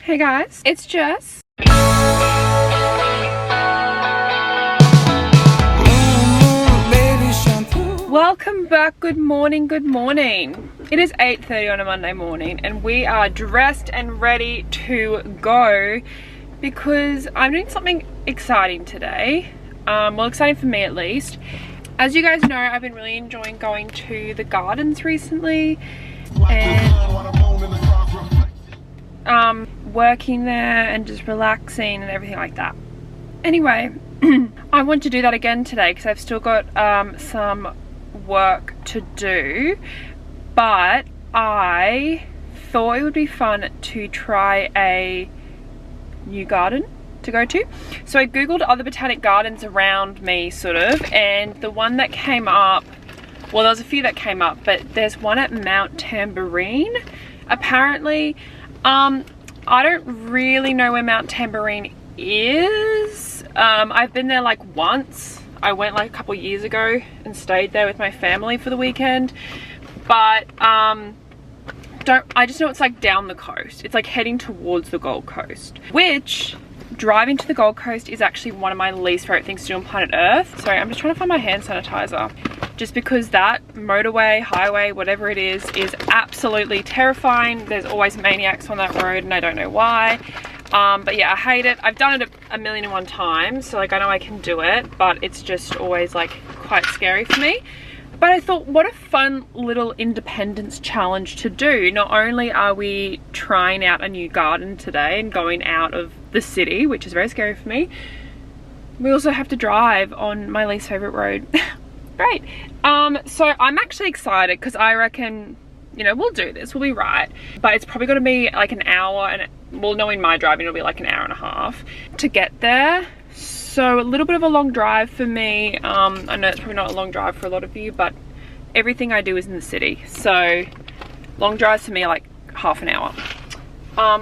Hey guys, it's Jess. Welcome back. Good morning, good morning. It is 8:30 on a Monday morning and we are dressed and ready to go because I'm doing something exciting today. Well, exciting for me at least. As you guys know, I've been really enjoying going to the gardens recently and working there and just relaxing and everything like that. Anyway, I want to do that again today because I've still got some work to do, but I thought it would be fun to try a new garden to go to. So I googled other botanic gardens around me sort of, and the one that came up, well, there was a few that came up, but there's one at Mount Tambourine apparently. I don't really know where Mount Tambourine is. I've been there like once. I went like a couple years ago and stayed there with my family for the weekend, but I just know it's like down the coast. It's like heading towards the Gold Coast, which driving to the Gold Coast is actually one of my least favorite things to do on planet Earth. Sorry, I'm just trying to find my hand sanitizer, just because that motorway, highway, whatever it is absolutely terrifying. There's always maniacs on that road and I don't know why. But yeah, I hate it. I've done it a million and one times, so like I know I can do it, but it's just always like quite scary for me. But I thought, what a fun little independence challenge to do. Not only are we trying out a new garden today and going out of the city, which is very scary for me, we also have to drive on my least favorite road. Great. So I'm actually excited because I reckon, you know, we'll do this, we'll be right. But it's probably gonna be like an hour, and well, knowing my driving, it'll be like an hour and a half to get there. So a little bit of a long drive for me. I know it's probably not a long drive for a lot of you, but everything I do is in the city. So long drives for me are like half an hour.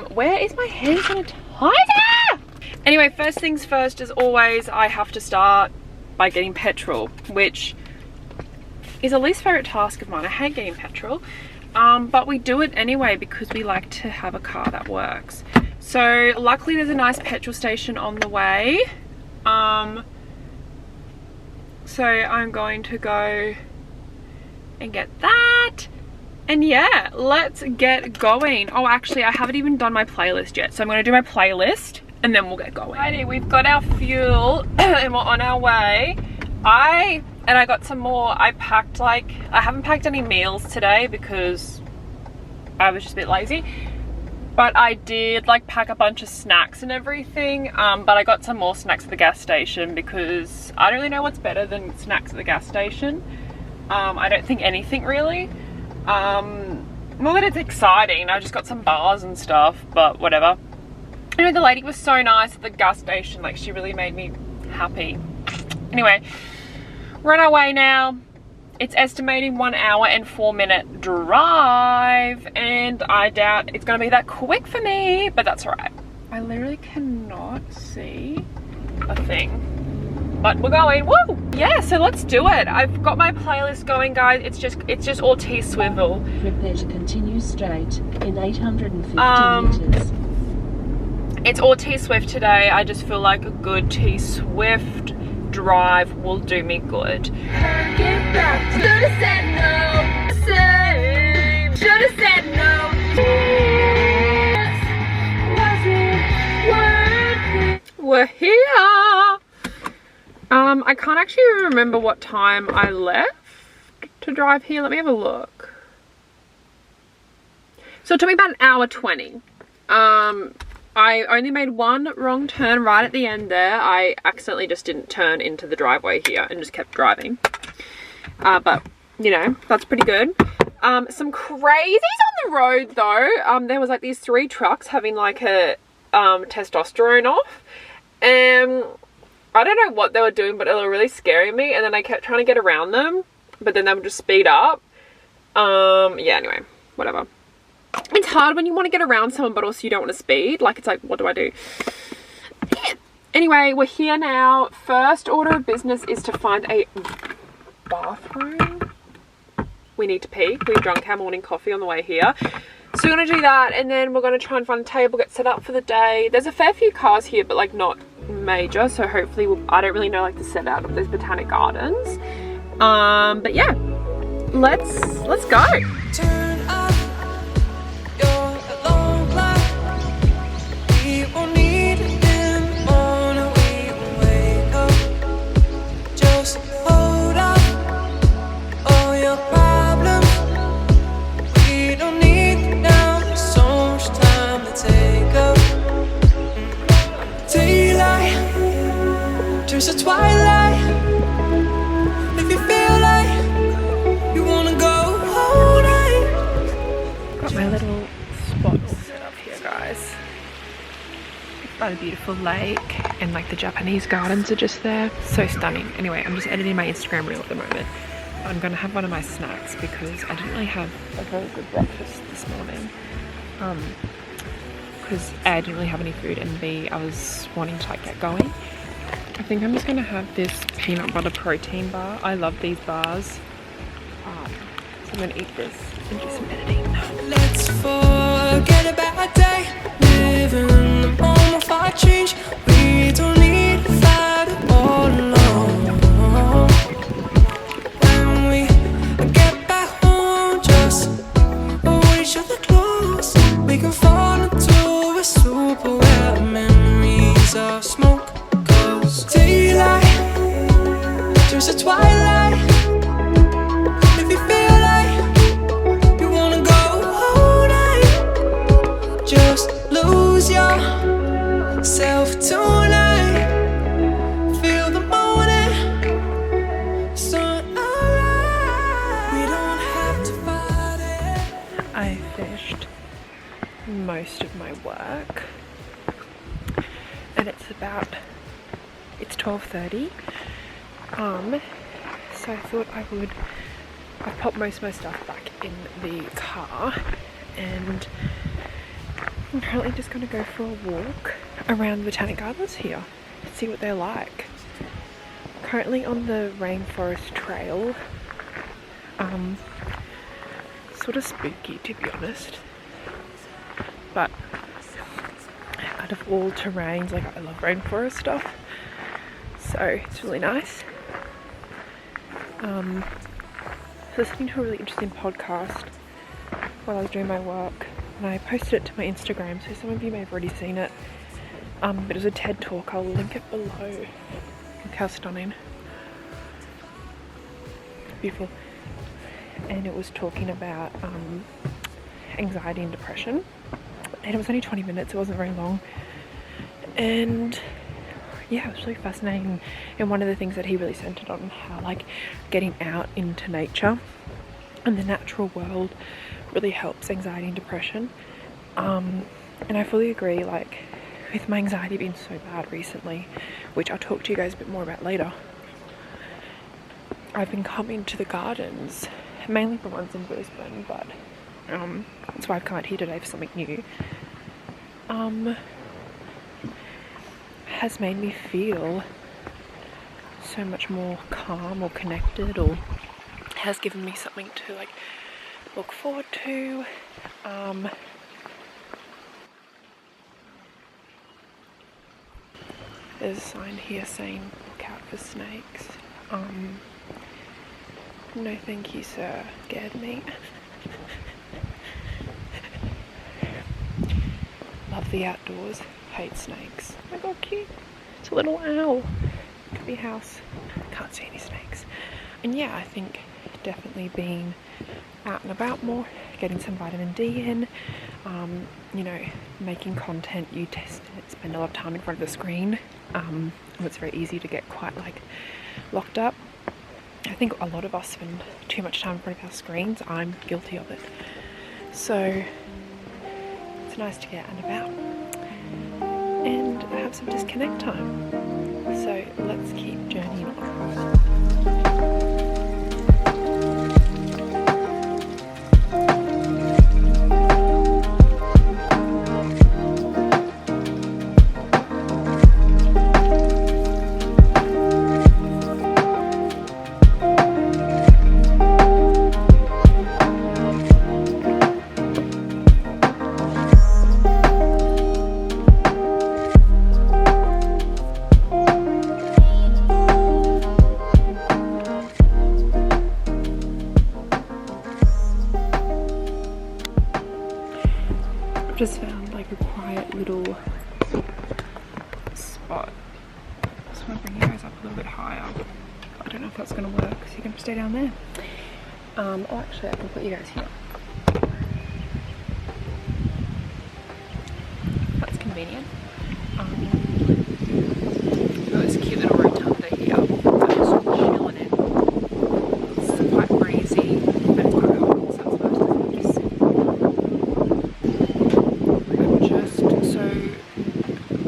Where is my hand sanitizer? Anyway, first things first, as always, I have to start by getting petrol, which is a least favorite task of mine. I hate getting petrol, but we do it anyway because we like to have a car that works. So luckily there's a nice petrol station on the way. So I'm going to go and get that, and yeah, let's get going. Oh, actually I haven't even done my playlist yet, so I'm going to do my playlist and then we'll get going. Alrighty, we've got our fuel and we're on our way. I got some more. I haven't packed any meals today because I was just a bit lazy, but I did like pack a bunch of snacks and everything. But I got some more snacks at the gas station because I don't really know what's better than snacks at the gas station. I don't think anything really. Not that it's exciting, I just got some bars and stuff, but whatever. Anyway, the lady was so nice at the gas station, like she really made me happy. Anyway, we're on our way now. It's estimating 1 hour and 4-minute drive, and I doubt it's gonna be that quick for me, but that's all right. I literally cannot see a thing, but we're going. Woo! Yeah, so let's do it. I've got my playlist going, guys. It's just all T-Swivel. Prepare to continue straight in 850 meters. It's all T-Swift today. I just feel like a good T-Swift drive will do me good. Get back. Should've said no. Should've said no. Was it worth it? We're here. I can't actually remember what time I left to drive here. Let me have a look. So it took me about 1 hour 20. I only made one wrong turn right at the end there. I accidentally just didn't turn into the driveway here and just kept driving. But, you know, that's pretty good. Some crazies on the road though. There was like these 3 trucks having like a testosterone off. And I don't know what they were doing, but they were really scaring me. And then I kept trying to get around them, but then they would just speed up. Yeah, anyway, whatever. It's hard when you want to get around someone but also you don't want to speed. Like, it's like, what do I do? Yeah. Anyway, we're here now. First order of business is to find a bathroom. We need to pee. We drank our morning coffee on the way here. So we're gonna do that, and then we're gonna try and find a table, get set up for the day. There's a fair few cars here, but like not major, so hopefully I don't really know like the setup of those botanic gardens. But yeah, let's go. Turn up your alarm clock. We won't need it in the morning. We will wake up. Just hold up all your problems. We don't need them now. There's so much time to take up. Daylight turns to twilight. If you feel like you wanna go all night. Got my little spot all set up here, guys. By the beautiful lake, and like the Japanese gardens are just there. So stunning. Anyway, I'm just editing my Instagram reel at the moment. I'm gonna have one of my snacks because I didn't really have a very good breakfast this morning. Because A, I didn't really have any food, and B, I was wanting to like get going. I think I'm just gonna have this peanut butter protein bar. I love these bars. So I'm gonna eat this and do some editing. Let's forget about a day. Living in the moment for a change. We don't need to fight it all alone. When we get back home, just hold each other close. We can fall into a super where memories are smoke. Cause daylight turns to twilight. If you feel like you wanna go all night, just lose yourself tonight. Feel the morning sun arise. We don't have to fight it. I finished most of my work, and it's 12:30. So I thought I popped most of my stuff back in the car, and I'm currently just going to go for a walk around the botanic gardens here, see what they're like. Currently on the rainforest trail. Sort of spooky, to be honest, but out of all terrains, like I love rainforest stuff, so it's really nice. Listening to a really interesting podcast while I was doing my work, and I posted it to my Instagram, so some of you may have already seen it. But it was a TED talk. I'll link it below. Look how stunning. Beautiful. And it was talking about anxiety and depression, and it was only 20 minutes. It wasn't very long, and yeah, it was really fascinating. And one of the things that he really centered on, how like getting out into nature and the natural world really helps anxiety and depression. And I fully agree, like with my anxiety being so bad recently, which I'll talk to you guys a bit more about later, I've been coming to the gardens, mainly the ones in Brisbane, but that's why I've come out here today for something new. Has made me feel so much more calm or connected, or has given me something to like look forward to. There's a sign here saying look out for snakes. No thank you sir, scared me. Love the outdoors, hate snakes. Oh my god, cute. It's a little owl. Could be a house. Can't see any snakes. And yeah, I think definitely being out and about more, getting some vitamin D in, you know, making content, you spend a lot of time in front of the screen. It's very easy to get quite like locked up. I think a lot of us spend too much time in front of our screens. I'm guilty of it. So it's nice to get out and about and have some disconnect time. So let's keep journeying on. my little spot. So I'm going to bring you guys up a little bit higher. I don't know if that's going to work, so you can stay down there. Oh, actually, I can put you guys here. That's convenient. Got this cute little rotunda here. I'm just chilling in. It's quite breezy. But it's quite hot, so it's nice to just sit.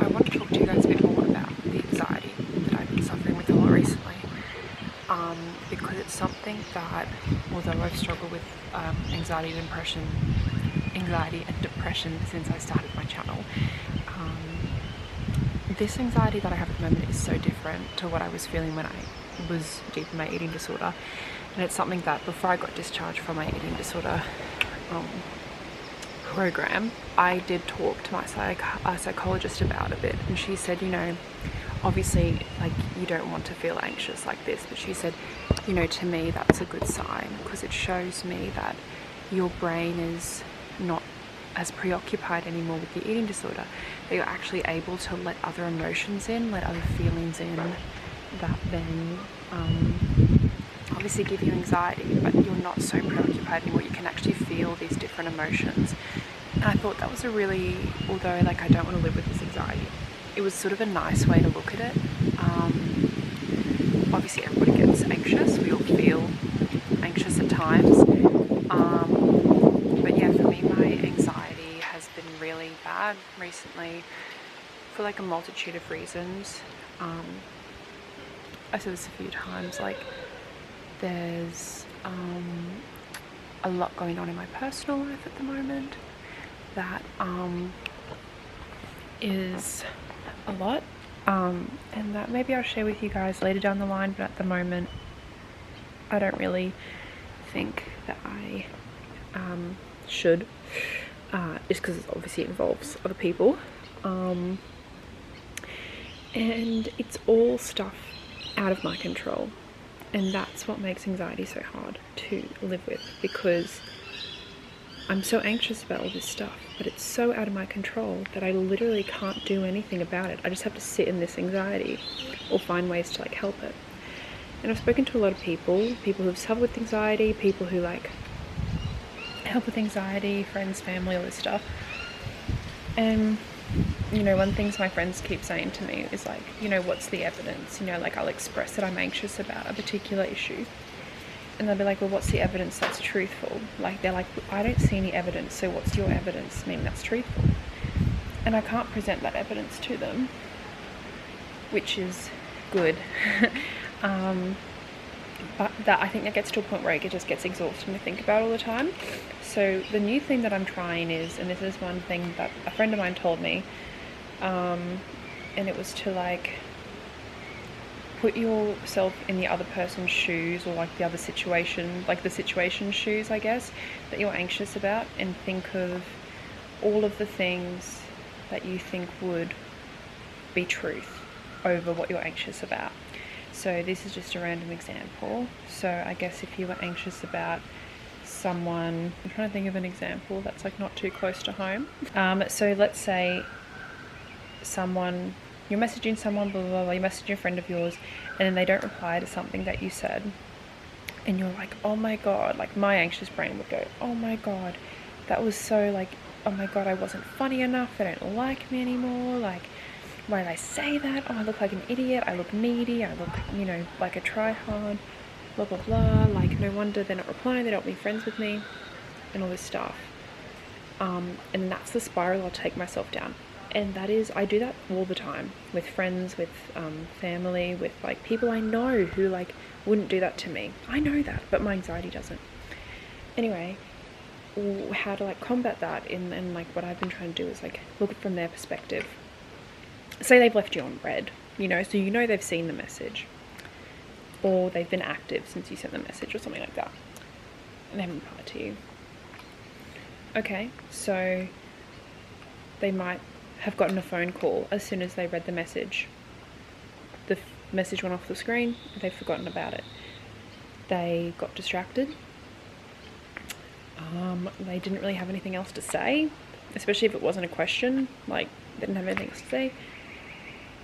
I want to talk to you guys a bit more about the anxiety that I've been suffering with a lot recently. Because it's something that, although I've struggled with anxiety and depression since I started my channel, this anxiety that I have at the moment is so different to what I was feeling when I was deep in my eating disorder. And it's something that before I got discharged from my eating disorder program, I did talk to my psychologist about a bit, and she said, you know, obviously, like, you don't want to feel anxious like this, but she said, you know, to me that's a good sign, because it shows me that your brain is not as preoccupied anymore with the eating disorder, that you're actually able to let other emotions in, let other feelings in that then obviously give you anxiety, but you're not so preoccupied anymore. You can actually feel these different emotions. And I thought that was a really, although like I don't want to live with this anxiety, it was sort of a nice way to look at it. Obviously everybody gets anxious, we all feel anxious at times, but yeah, for me my anxiety has been really bad recently for like a multitude of reasons. I said this a few times, like there's a lot going on in my personal life at the moment that is a lot, and that maybe I'll share with you guys later down the line, but at the moment I don't really think that I should, just because obviously it involves other people, and it's all stuff out of my control, and that's what makes anxiety so hard to live with, because I'm so anxious about all this stuff, but it's so out of my control that I literally can't do anything about it. I just have to sit in this anxiety or find ways to like help it. And I've spoken to a lot of people who've suffered with anxiety, people who like help with anxiety, friends, family, all this stuff. And you know, one of the things my friends keep saying to me is like, you know, what's the evidence? You know, like I'll express that I'm anxious about a particular issue, and they'll be like, well, what's the evidence that's truthful? Like, they're like, I don't see any evidence, so what's your evidence meaning that's truthful? And I can't present that evidence to them, which is good. But that, I think that gets to a point where it just gets exhausting to think about all the time. So the new thing that I'm trying is, and this is one thing that a friend of mine told me, and it was to like put yourself in the other person's shoes, or like the other situation, like the situation's shoes, I guess, that you're anxious about, and think of all of the things that you think would be truth over what you're anxious about. So this is just a random example. So I guess if you were anxious about someone, I'm trying to think of an example that's like not too close to home. So let's say you're messaging someone, blah, blah, blah, you're messaging a friend of yours, and then they don't reply to something that you said, and you're like, oh my god, like my anxious brain would go, oh my god, that was so like, oh my god, I wasn't funny enough, they don't like me anymore, like, why did I say that? Oh, I look like an idiot, I look needy, I look, you know, like a try-hard, blah, blah, blah, like, no wonder they're not replying, they don't want to be friends with me, and all this stuff. And that's the spiral I'll take myself down. And that is, I do that all the time with friends, with family, with like people I know who like wouldn't do that to me. I know that, but my anxiety doesn't. Anyway, how to like combat that, and like what I've been trying to do is like look from their perspective. Say they've left you on red, you know, so you know they've seen the message, or they've been active since you sent the message or something like that, and they haven't replied to you. Okay, so they might have gotten a phone call as soon as they read the message. The message went off the screen, they've forgotten about it. They got distracted. They didn't really have anything else to say, especially if it wasn't a question, like they didn't have anything else to say.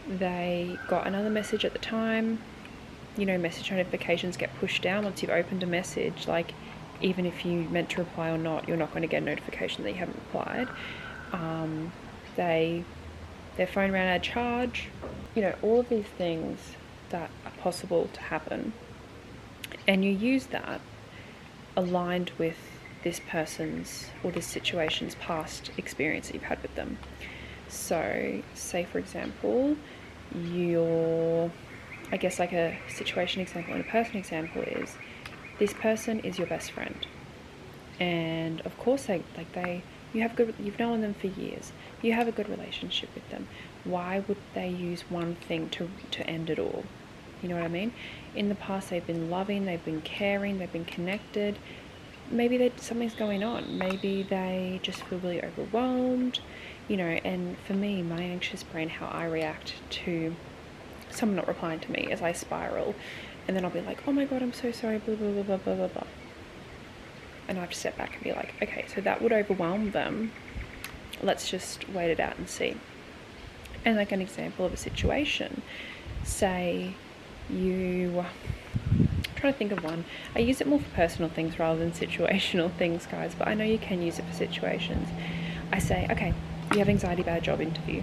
They got another message at the time. You know, message notifications get pushed down once you've opened a message. Like, even if you meant to reply or not, you're not going to get a notification that you haven't replied. Their phone ran out of charge. You know, all of these things that are possible to happen. And you use that aligned with this person's or this situation's past experience that you've had with them. So, say for example, I guess like a situation example and a person example is, this person is your best friend, and of course you've known them for years, you have a good relationship with them. Why would they use one thing to end it all? You know what I mean? In the past they've been loving, they've been caring, they've been connected. Maybe something's going on. Maybe they just feel really overwhelmed, you know. And for me, my anxious brain, how I react to someone not replying to me as I spiral, and then I'll be like, oh my god, I'm so sorry, blah blah blah blah blah blah blah. And I have to step back and be like, okay, so that would overwhelm them. Let's just wait it out and see. And like an example of a situation, say I'm trying to think of one. I use it more for personal things rather than situational things, guys, but I know you can use it for situations. I say, okay, you have anxiety about a job interview,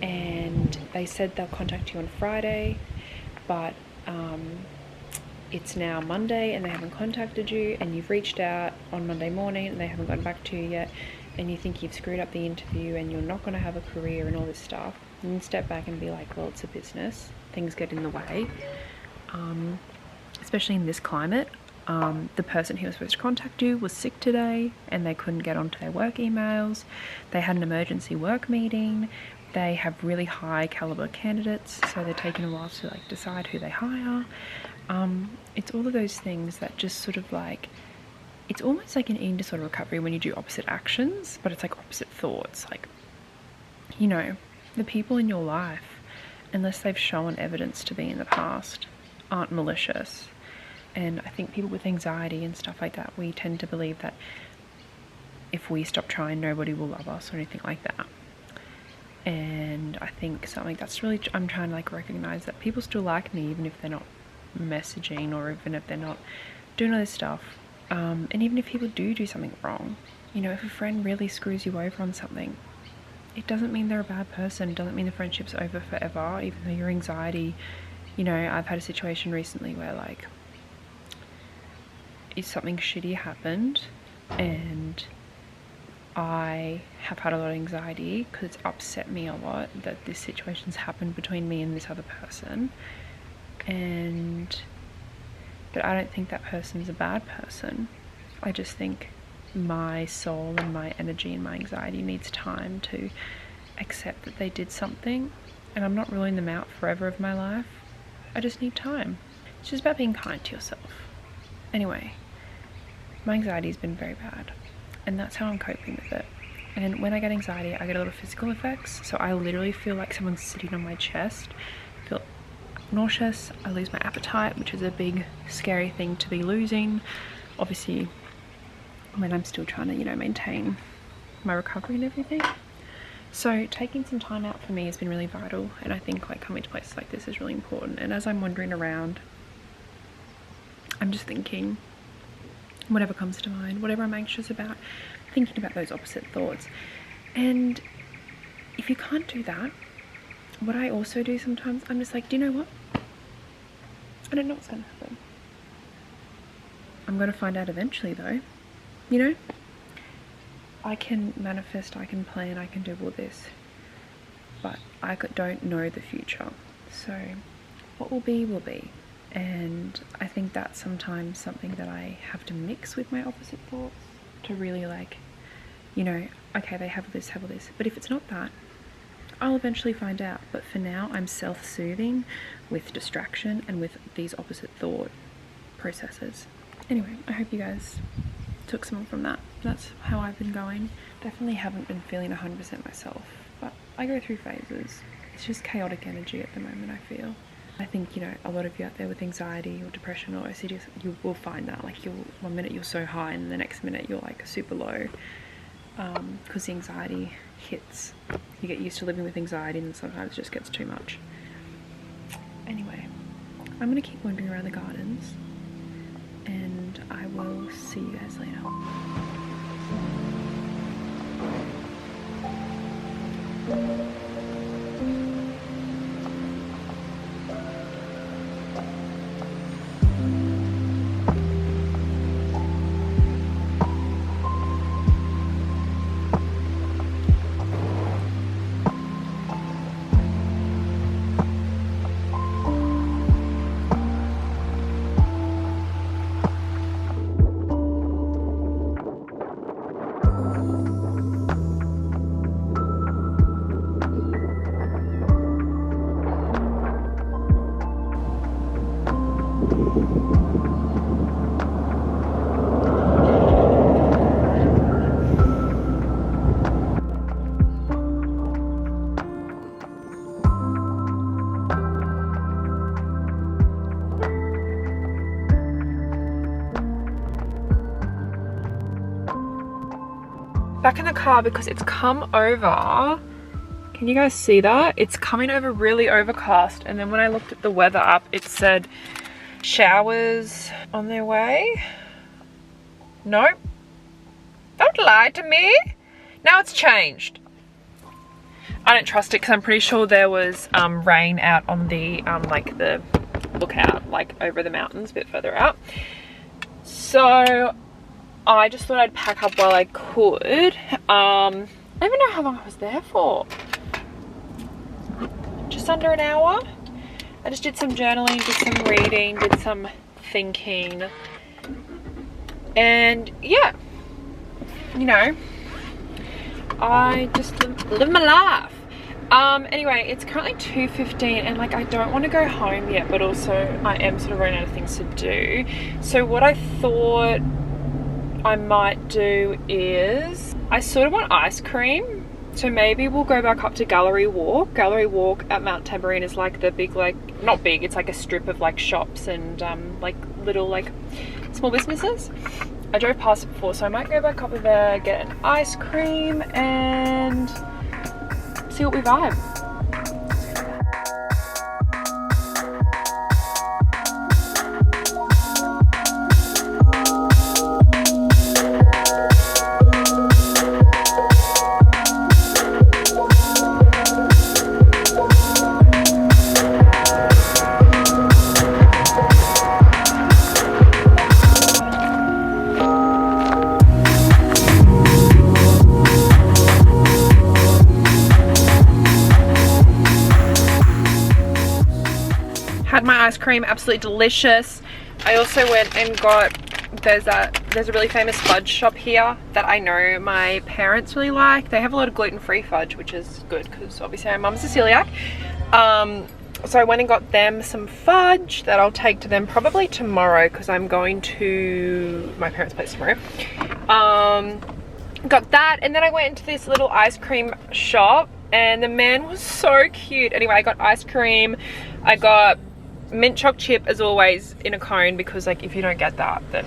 and they said they'll contact you on Friday, but it's now Monday and they haven't contacted you, and you've reached out on Monday morning and they haven't gotten back to you yet, and you think you've screwed up the interview and you're not going to have a career and all this stuff. And you step back and be like, well, it's a business, things get in the way. Especially in this climate, the person who was supposed to contact you was sick today and they couldn't get onto their work emails. They had an emergency work meeting. They have really high caliber candidates, so they're taking a while to like decide who they hire. It's all of those things that just sort of like, it's almost like an eating disorder recovery when you do opposite actions, but it's like opposite thoughts. Like, you know, the people in your life, unless they've shown evidence to be in the past, aren't malicious. And I think people with anxiety and stuff like that, we tend to believe that if we stop trying, nobody will love us or anything like that. And I think something that's really, I'm trying to like recognize that people still like me even if they're not messaging or even if they're not doing all this stuff. And even if people do something wrong, you know, if a friend really screws you over on something, it doesn't mean they're a bad person. It doesn't mean the friendship's over forever, even though your anxiety, you know, I've had a situation recently where like something shitty happened and I have had a lot of anxiety because it's upset me a lot that this situation's happened between me and this other person. But I don't think that person's a bad person. I just think my soul and my energy and my anxiety needs time to accept that they did something, and I'm not ruling them out forever of my life. I just need time. It's just about being kind to yourself. Anyway, my anxiety has been very bad, and that's how I'm coping with it. And when I get anxiety, I get a lot of physical effects. So I literally feel like someone's sitting on my chest. I feel nauseous. I lose my appetite, which is a big scary thing to be losing. Obviously, when I'm still trying to, you know, maintain my recovery and everything. So taking some time out for me has been really vital, and I think like coming to places like this is really important. And as I'm wandering around, I'm just thinking whatever comes to mind, whatever I'm anxious about, thinking about those opposite thoughts. And if you can't do that, what I also do sometimes, I'm just like, do you know what? I don't know what's going to happen. I'm going to find out eventually though, you know? I can manifest, I can plan, I can do all this, but I don't know the future. So what will be, will be. And I think that's sometimes something that I have to mix with my opposite thoughts to really like, you know, okay, they have all this, but if it's not that, I'll eventually find out. But for now, I'm self-soothing with distraction and with these opposite thought processes. Anyway, I hope you guys took something from that. That's how I've been going. Definitely haven't been feeling 100% myself, but I go through phases. It's just chaotic energy at the moment, I feel. I think, you know, a lot of you out there with anxiety or depression or OCD, you will find that, like, one minute you're so high and the next minute you're like super low. because the anxiety hits. You get used to living with anxiety and sometimes it just gets too much. Anyway, I'm gonna keep wandering around the gardens and I will see you guys later. Back in the car because it's come over. Can you guys see that? It's coming over really overcast, and then when I looked at the weather app it said showers on their way. Nope. Don't lie to me. Now it's changed. I don't trust it because I'm pretty sure there was rain out on the like the lookout, like over the mountains a bit further out. So I just thought I'd pack up while I could. I don't even know how long I was there for. Just under an hour. I just did some journaling, did some reading, did some thinking. And yeah, you know, I just live my life. Anyway, it's currently 2:15 and like I don't want to go home yet, but also I am sort of running out of things to do. So what I thought I might do is I sort of want ice cream, so maybe we'll go back up to Gallery Walk. Gallery Walk at Mount Tamborine is like the big, like, not big, it's like a strip of like shops and like little like small businesses. I drove past it before, so I might go back up there, get an ice cream and see what we vibe. Had my ice cream, absolutely delicious. I also went and got, there's a really famous fudge shop here that I know my parents really like. They have a lot of gluten-free fudge, which is good because obviously my mum's a celiac. So I went and got them some fudge that I'll take to them probably tomorrow because I'm going to my parents' place tomorrow. Got that, and then I went into this little ice cream shop and the man was so cute. Anyway, I got ice cream, I got mint choc chip as always in a cone because like if you don't get that then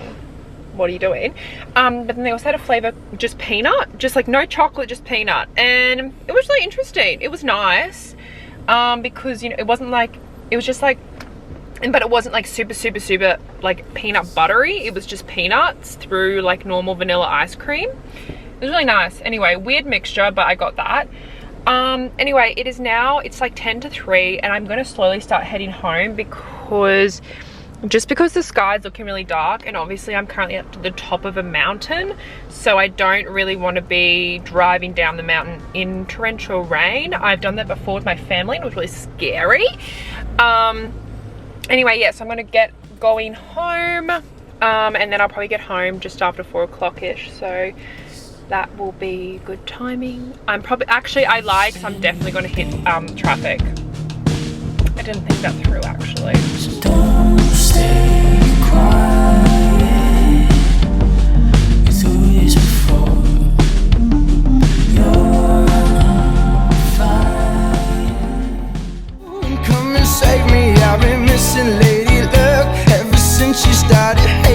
what are you doing? But then they also had a flavor just peanut, just like no chocolate, just peanut, and it was really interesting. It was nice because, you know, it wasn't like, it was just like, but it wasn't like super like peanut buttery. It was just peanuts through like normal vanilla ice cream. It was really nice. Anyway, weird mixture, but I got that. Anyway, it is now, it's like 10 to 3 and I'm going to slowly start heading home because the sky's looking really dark, and obviously I'm currently up to the top of a mountain, so I don't really want to be driving down the mountain in torrential rain. I've done that before with my family and it was really scary. Anyway, yes, I'm going to get going home, and then I'll probably get home just after 4 o'clock-ish, so that will be good timing. I'm probably, actually I lied because I'm definitely going to hit traffic. I didn't think that through actually. So don't stay quiet. Been through this before. You're on fire. Come and save me. I've been missing lady luck ever since you started.